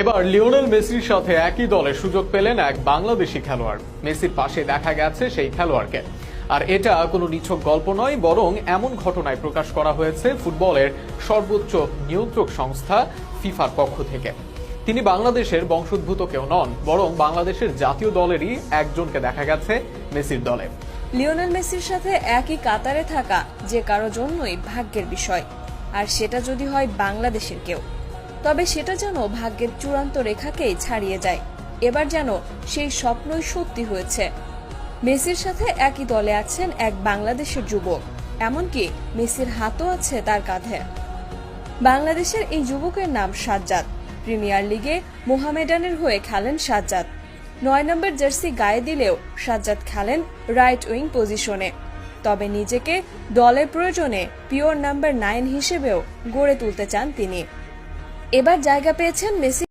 এবার লিওনেল মেসির সাথে একই দলে সুযোগ পেলেন এক বাংলাদেশি খেলোয়াড়। মেসির পাশে দেখা গেছে সেই খেলোয়াড়কে। আর এটা কোনো নিছক গল্প নয়, বরং এমন ঘটনায় প্রকাশ করা হয়েছে ফুটবলের সর্বোচ্চ নিয়ন্ত্রক সংস্থা ফিফার পক্ষ থেকে। তিনি বাংলাদেশের বংশোদ্ভূত কেউ নন, বরং বাংলাদেশের জাতীয় দলেরই একজনকে দেখা গেছে মেসির দলে। লিওনেল মেসির সাথে একই কাতারে থাকা যে কারো জন্যই ভাগ্যের বিষয়, আর সেটা যদি হয় বাংলাদেশের কেউ, তবে সেটা যেন ভাগ্যের চূড়ান্ত রেখাকেই ছাড়িয়ে যায়। এবার যেন সেই স্বপ্নই সত্যি হয়েছে। মেসির সাথে একই দলে আছেন এক বাংলাদেশের যুবক, এমনকি মেসির হাতও আছে তার কাঁধে। বাংলাদেশের এই যুবকের নাম সাজ্জাদ। প্রিমিয়ার লিগে মোহামেডানের হয়ে খেলেন সাজ্জাদ। ৯ নম্বর জার্সি গায়ে দিলেও সাজ্জাদ খেলেন রাইট উইং পজিশনে। তবে নিজেকে দলের প্রয়োজনে পিওর নাম্বার 9 হিসেবেও গড়ে তুলতে চান তিনি। এবার জায়গা পেয়েছেন মেসি